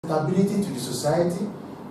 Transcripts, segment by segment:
stability to the society,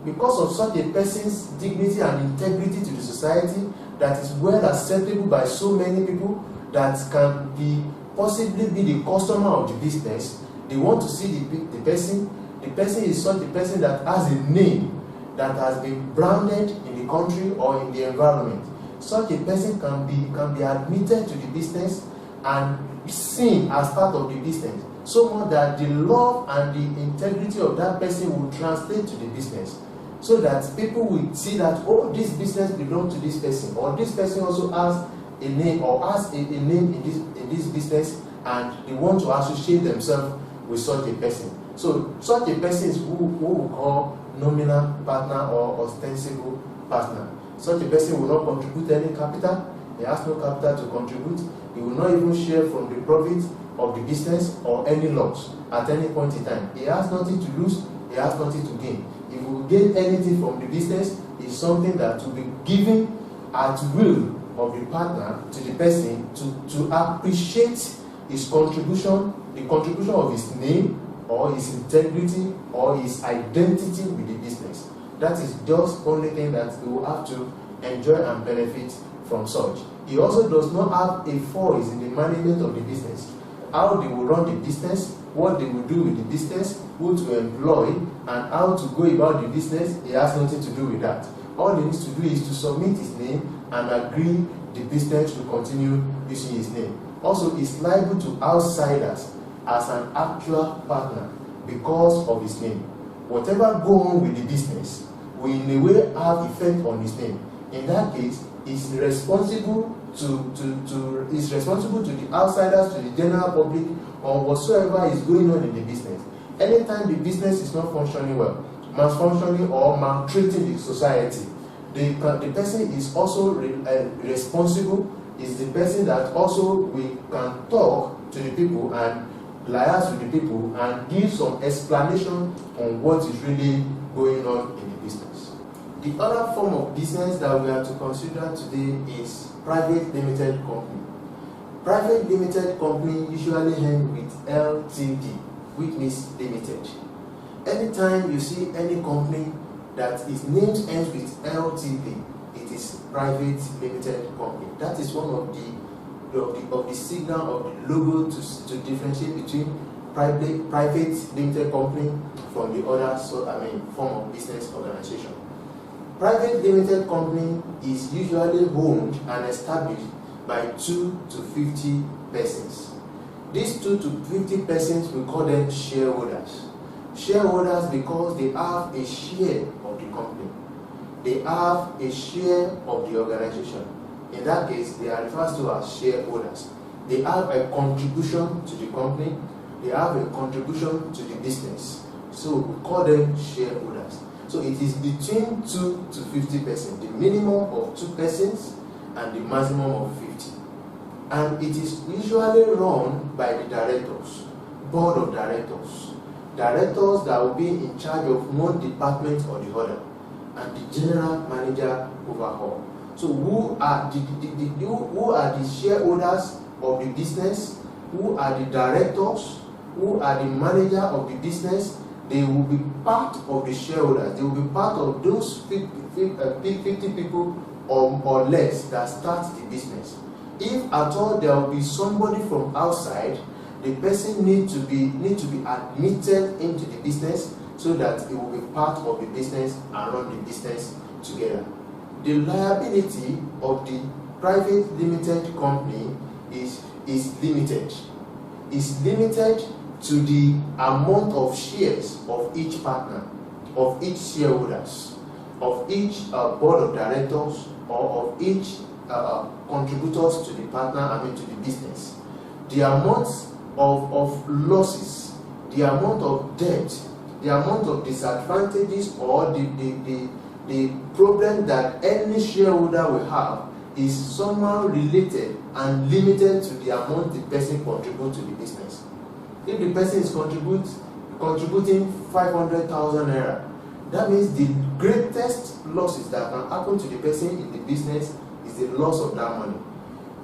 because of such a person's dignity and integrity to the society that is well acceptable by so many people that can be possibly be the customer of the business. They want to see the person. The person is such a person that has a name that has been branded in the country or in the environment. Such a person can be admitted to the business and seen as part of the business, so much that the love and the integrity of that person will translate to the business, so that people will see that, oh, this business belongs to this person, or this person also has a name or has a name in this business, and they want to associate themselves with such a person. So such a person is who we call nominal partner or ostensible partner. Such a person will not contribute any capital. He has no capital to contribute. He will not even share from the profits of the business or any loss at any point in time. He has nothing to lose. He has nothing to gain. If he will gain anything from the business, it's something that will be given at will of the partner to the person to appreciate his contribution, the contribution of his name or his integrity or his identity with the business. That is just only thing that he will have to enjoy and benefit from such. He also does not have a voice in the management of the business. How they will run the business, what they will do with the business, who to employ, and how to go about the business, he has nothing to do with that. All he needs to do is to submit his name and agree the business to continue using his name. Also, he's liable to outsiders as an actual partner because of his name. Whatever go on with the business will in a way have effect on his name. In that case, he's responsible to the outsiders, to the general public, on whatsoever is going on in the business. Anytime the business is not functioning well, malfunctioning or maltreating the society, the person is also responsible, is the person that also we can talk to the people and liaise with the people and give some explanation on what is really going on in the business. The other form of business that we are to consider today is private limited company. Private limited company usually end with LTD, which means limited. Anytime you see any company that its name ends with LTD, it is private limited company. That is one of the signal of the logo to differentiate between private limited company from the other form of business organization. Private limited company is usually owned and established by 2 to 50 persons. These 2 to 50 persons, we call them shareholders. Shareholders because they have a share of the company. They have a share of the organization. In that case, they are referred to as shareholders. They have a contribution to the company. They have a contribution to the business. So we call them shareholders. So it is between 2 to 50 persons, the minimum of 2 persons and the maximum of 50. And it is usually run by the directors, board of directors. Directors that will be in charge of one department or the other, and the general manager overall. So who are the shareholders of the business? Who are the directors? Who are the manager of the business? They will be part of the shareholders. They will be part of those 50 people or less that start the business. If at all there will be somebody from outside, the person need to be admitted into the business so that it will be part of the business and run the business together. The liability of the private limited company is limited. It's limited to the amount of shares of each partner, of each shareholders, of each board of directors, or of each contributors to the partner, to the business. The amount of losses, the amount of debt, the amount of disadvantages or the problem that any shareholder will have is somehow related and limited to the amount the person contributes to the business. If the person is contributing 500,000 naira, that means the greatest losses that can happen to the person in the business is the loss of that money.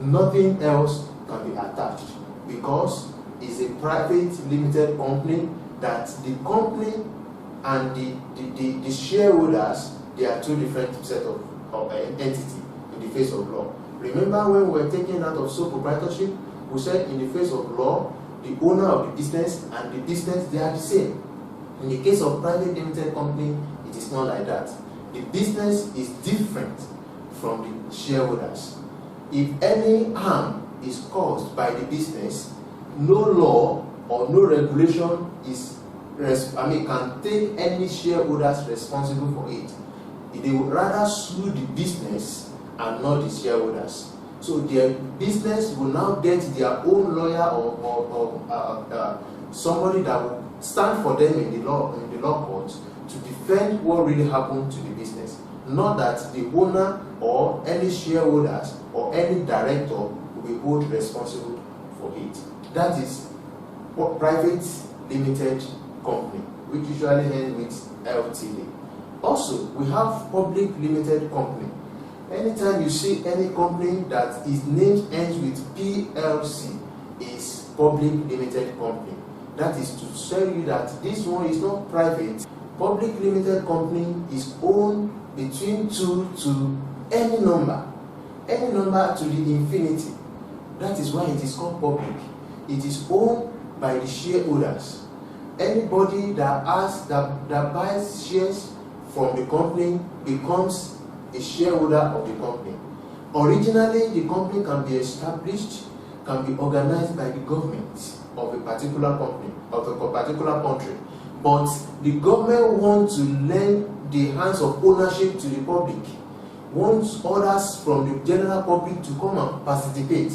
Nothing else can be attached because it's a private limited company that the company and the shareholders, they are two different sets of entity in the face of law. Remember when we were taken out of sole proprietorship, we said in the face of law, the owner of the business and the business, they are the same. In the case of private limited company, it is not like that. The business is different from the shareholders. If any harm is caused by the business, no law or no regulation can take any shareholders responsible for it. They would rather sue the business and not the shareholders. So their business will now get their own lawyer or somebody that will stand for them in the law court to defend what really happened to the business. Not that the owner or any shareholders or any director will be held responsible for it. That is what private limited company, which usually ends with LTD. Also, we have public limited company. Anytime you see any company that its name ends with PLC, is public limited company. That is to tell you that this one is not private. Public limited company is owned between 2 to any number to the infinity. That is why it is called public. It is owned by the shareholders. Anybody that buys shares from the company becomes a shareholder of the company. Originally, the company can be established, can be organized by the government of a particular company, of a particular country. But the government wants to lend the hands of ownership to the public, wants others from the general public to come and participate.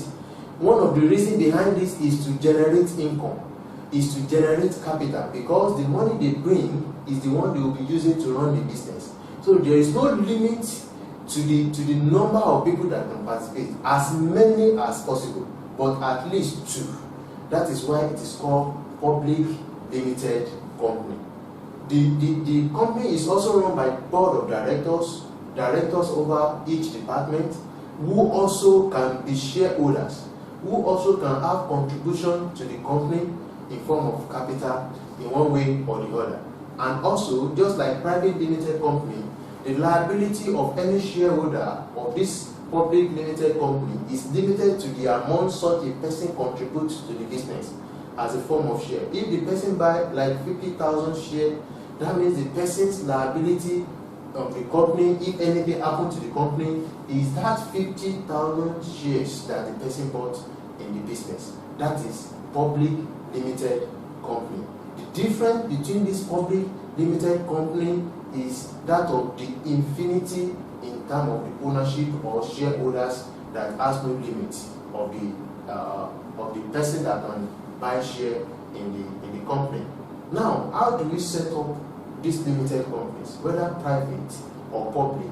One of the reasons behind this is to generate income, is to generate capital, because the money they bring is the one they will be using to run the business. So there is no limit to the number of people that can participate, as many as possible, but at least 2. That is why it is called public limited company. The company is also run by board of directors over each department, who also can be shareholders, who also can have contribution to the company in form of capital in one way or the other. And also, just like private limited company, the liability of any shareholder of this public limited company is limited to the amount such a person contributes to the business as a form of share. If the person buys like 50,000 shares, that means the person's liability of the company, if anything happens to the company, is that 50,000 shares that the person bought in the business. That is public limited company. The difference between this public limited company is that of the infinity in terms of the ownership or shareholders that has no limit of the person that can buy share in the company. Now, how do we set up these limited companies, whether private or public?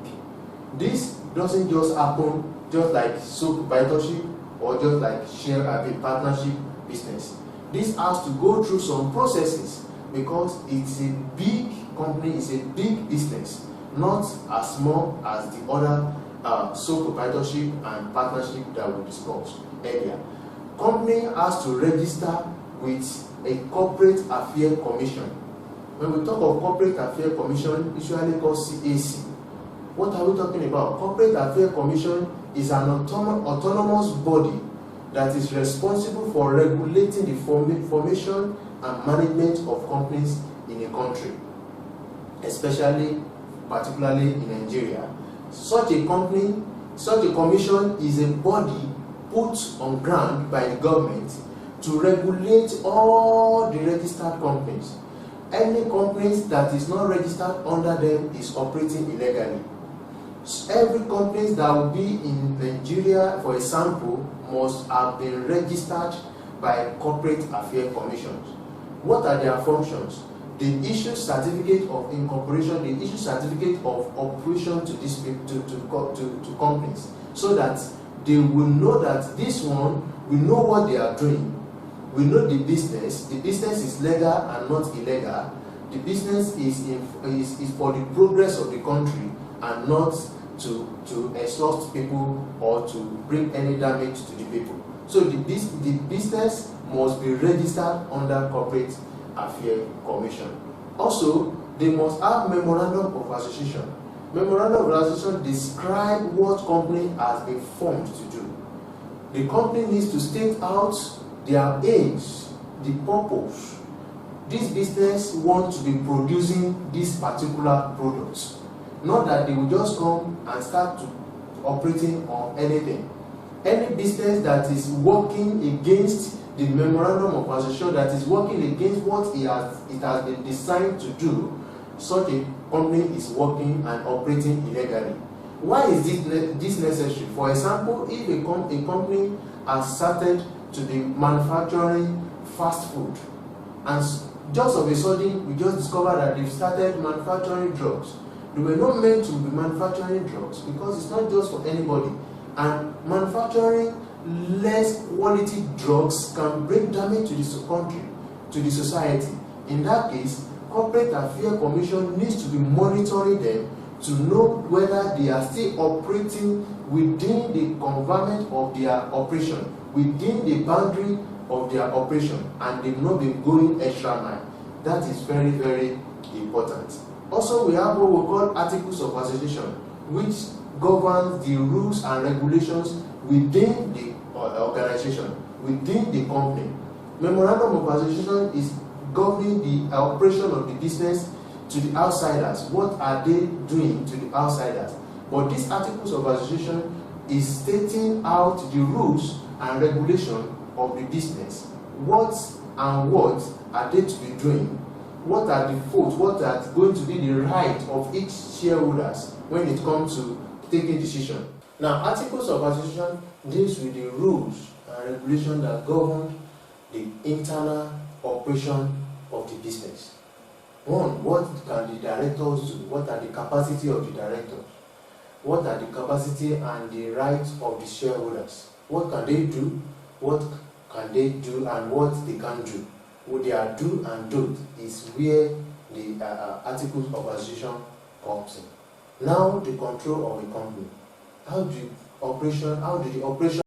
This doesn't just happen just like sole proprietorship or just like share partnership business. This has to go through some processes because it's a big company, it's a big business, not as small as the other sole proprietorship and partnership that we discussed earlier. Company has to register with a corporate affairs commission. When we talk of corporate affairs commission, usually called CAC. What are we talking about? Corporate affairs commission is an autonomous body that is responsible for regulating the formation and management of companies in a country, particularly in Nigeria. Such a commission is a body put on ground by the government to regulate all the registered companies. Any companies that is not registered under them is operating illegally. Every company that will be in Nigeria, for example, must have been registered by corporate affairs commissions. What are their functions? They issue certificate of incorporation, they issue certificate of operation to these to companies, so that they will know that this one, we know what they are doing. We know the business is legal and not illegal. The business is for the progress of the country and not to exhaust people or to bring any damage to the people. So the business must be registered under Corporate Affairs Commission. Also, they must have Memorandum of Association. Memorandum of Association describe what company has been formed to do. The company needs to state out their aims, the purpose. This business wants to be producing this particular product. Not that they will just come and start to operating on anything. Any business that is working against the Memorandum of Association, that is working against what it has been designed to do, such a company is working and operating illegally. Why is this necessary? For example, if a company has started to be manufacturing fast food, and just of a sudden we just discover that they've started manufacturing drugs. They were not meant to be manufacturing drugs because it's not just for anybody. And manufacturing less quality drugs can bring damage to the country, to the society. In that case, Corporate Affairs Commission needs to be monitoring them to know whether they are still operating within the confinement of their operation, within the boundary of their operation, and they've not been going extra mile. That is very, very important. Also, we have what we call Articles of Association, which governs the rules and regulations within the organization, within the company. Memorandum of Association is governing the operation of the business to the outsiders. What are they doing to the outsiders? But these Articles of Association is stating out the rules and regulation of the business. What are they to be doing? What are the faults? What are going to be the right of each shareholders when it comes to taking decision? Now, Articles of Association deals with the rules and regulation that govern the internal operation of the business. One, what can the directors do? What are the capacity of the directors? What are the capacity and the rights of the shareholders? What can they do? What can they do and what they can't do? What they are do and don't is where the Articles of Association comes in. Now, the control of the company. How do the operation